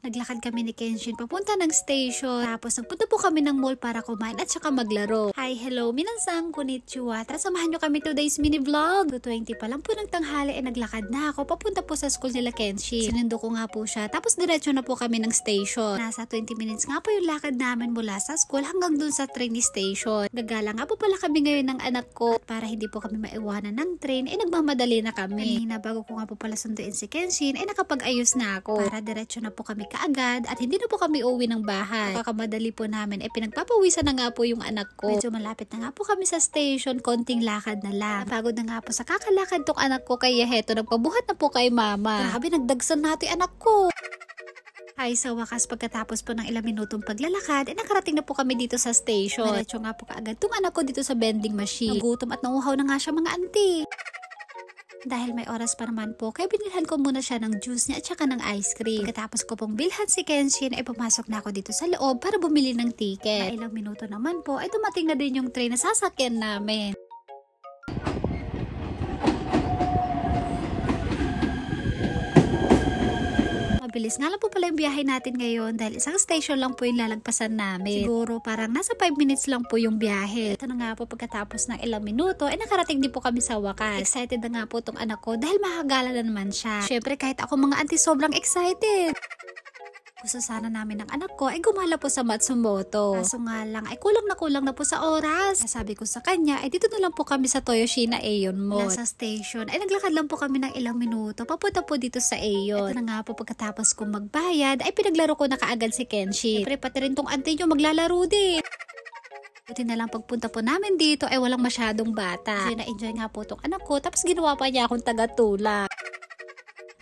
Naglakad kami ni Kenshin papunta ng station. Tapos nagpunta po kami ng mall para kumain at saka maglaro. Hi, hello, minasan, konnichiwa. Tara samahan nyo kami today's mini vlog. 2:20 pa lang po ng tanghali naglakad na ako papunta po sa school nila Kenshin. Sinundo ko nga po siya. Tapos diretso na po kami ng station. Nasa 20 minutes nga po yung lakad namin mula sa school hanggang dun sa train station. Gagala nga po pala kami ngayon ng anak ko. At para hindi po kami maiwanan ng train, nagmamadali na kami. Kanina bago ko nga po pala sunduin si Kenshin, nakapag-ayos na ako. Para diretso na po kami kaagad at hindi na po kami uwi ng bahay. Pagkamadali po namin, pinagpapawisan na nga po yung anak ko. Medyo malapit na nga po kami sa station, konting lakad na lang. Napagod na nga po sa kakalakad tong anak ko, kaya heto, nagpabuhat na po kay mama. Grabe, nagdagsan natin anak ko. Ay, sa wakas pagkatapos po ng ilang minutong paglalakad, nakarating na po kami dito sa station. Diretso nga po kaagad tong anak ko dito sa vending machine. Nagutom at nauhaw na nga siya mga auntie. Dahil may oras pa naman po, kaya binilhan ko muna siya ng juice niya at saka ng ice cream. Pagkatapos ko pong bilhan si Kenshin, pumasok na ako dito sa loob para bumili ng ticket. Na ilang minuto naman po, dumating na din yung train na sasakyan namin. Mabilis nga lang po pala yung biyahe natin ngayon dahil isang station lang po yung lalagpasan namin. Siguro parang nasa 5 minutes lang po yung biyahe. Ito na nga po pagkatapos ng ilang minuto, nakarating din po kami sa wakas. Excited na nga po tong anak ko dahil makagala na naman siya. Syempre kahit ako mga auntie sobrang excited. Gusto sana namin ng anak ko gumala po sa Matsumoto. Kaso nga lang kulang na po sa oras. Sabi ko sa kanya dito na lang po kami sa Toyoshina Aeon Mall. Nasa station naglakad lang po kami ng ilang minuto papunta po dito sa Aeon. Ito na nga po pagkatapos kong magbayad pinaglaro ko na kaagad si Kenshin. Siyempre pati rin tong auntie nyo maglalaro din. Buti na lang pagpunta po namin dito walang masyadong bata. Kasi na-enjoy nga po tong anak ko tapos ginawa pa niya akong taga-tula.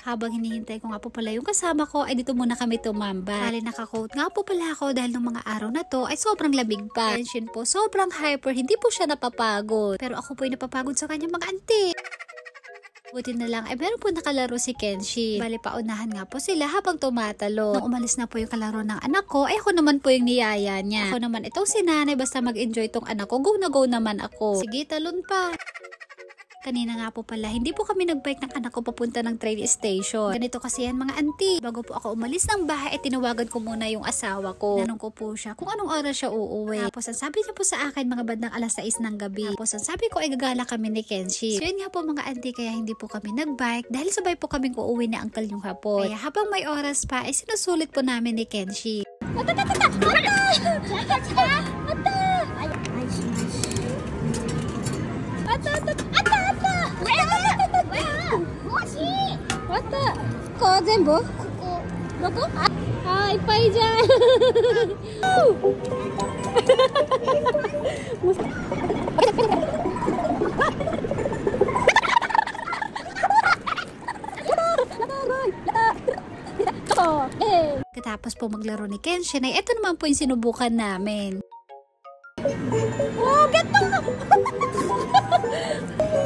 Habang hinihintay ko nga po pala yung kasama ko, dito muna kami tumambay. Bali naka-coat nga po pala ako dahil nung mga araw na to sobrang lamig pa. Kenshin po sobrang hyper, hindi po siya napapagod. Pero ako po napapagod sa kanya mga auntie. Buti na lang meron po nakalaro si Kenshin. Bali paunahan nga po sila habang tumatalo. Nung umalis na po yung kalaro ng anak ko, ako naman po yung niyaya niya. Ako naman itong si nanay, basta mag-enjoy tong anak ko, go na go naman ako. Sige, talon pa. Kanina nga po pala, hindi po kami nagbike ng anak ko papunta ng train station. Ganito kasi yan mga auntie. Bago po ako umalis ng bahay, tinawagan ko muna yung asawa ko. Tanong ko po siya kung anong oras siya uuwi. Tapos ang sabi niya po sa akin mga bandang alas 6 ng gabi. Tapos ang sabi ko gagala kami ni Kenshin. So yun nga po mga auntie, kaya hindi po kami nagbike dahil sabay po kaming uuwi ni uncle yung hapon. Kaya habang may oras pa, sinusulit po namin ni Kenshin. Katapos po maglaro ni Kenshin ito naman po yung sinubukan namin. Oh, geto!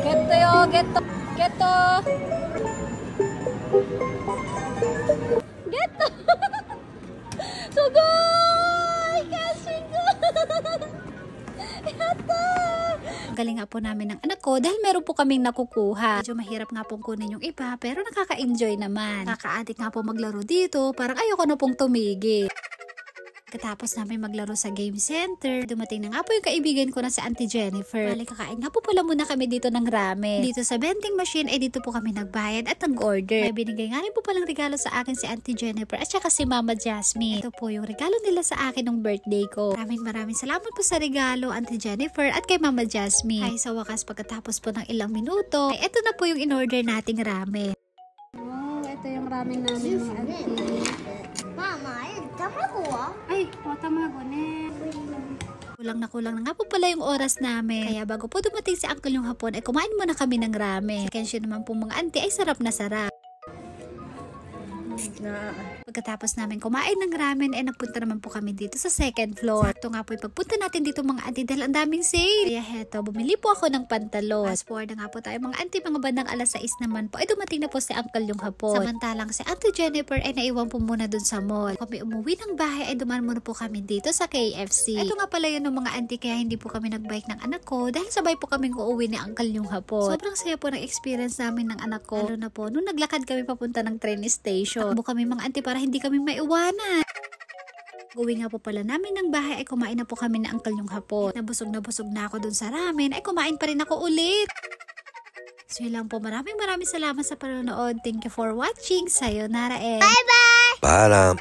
Geto yo, geto! Geto! Geto! Sugoi! Kenshin ko! Geto! Galing nga po namin ng anak ko dahil meron po kaming nakukuha. Medyo mahirap nga pong kunin yung iba pero nakaka-enjoy naman. Nakaka-addict nga po maglaro dito, parang ayoko na pong tumigil. Katapos namin maglaro sa game center, dumating na nga po yung kaibigan ko na si Auntie Jennifer. Bali kakain nga po pala muna kami dito ng ramen. Dito sa vending machine dito po kami nagbayad at nag-order. May binigay nga rin po palang regalo sa akin si Auntie Jennifer at saka si Mama Jasmine. Ito po yung regalo nila sa akin ng birthday ko. Maraming salamat po sa regalo Auntie Jennifer at kay Mama Jasmine. Ay sa wakas pagkatapos po ng ilang minuto, ito na po yung in-order nating ramen. Oh, ito yung ramen namin mga auntie. Mama, tamago Ay, tamago ne. Kulang na nga po pala yung oras namin. Kaya bago po dumating si uncle yung hapon, kumain muna kami ng ramen. Si Kenshin naman po mga auntie sarap na sarap. Pagkatapos namin kumain ng ramen, nagpunta naman po kami dito sa second floor. Ito nga po yung pagpunta natin dito mga auntie dahil ang daming sale. Kaya heto, bumili po ako ng pantalon. Fast forward na nga po tayo mga auntie, mga bandang alas 6 naman po, dumating na po si uncle yung hapon. Samantalang si Auntie Jennifer naiwan po muna dun sa mall. Kami umuwi ng bahay, duman muna po kami dito sa KFC. Ito nga pala yun ng mga auntie, kaya hindi po kami nagbike ng anak ko dahil sabay po kaming uuwi ni uncle yung hapon. Sobrang saya po ng experience namin ng anak ko. Lalo na po, nung naglakad kami papunta ng train station. Takbo kami mga auntie para hindi kami maiwanan. Uwi nga po pala namin ng bahay ay kumain na po kami na Uncle yung hapon. Nabusog na ako dun sa ramen ay kumain pa rin ako ulit. So yun lang po, maraming salamat sa panonood. Thank you for watching. Sayonara and Bye-bye! Paalam.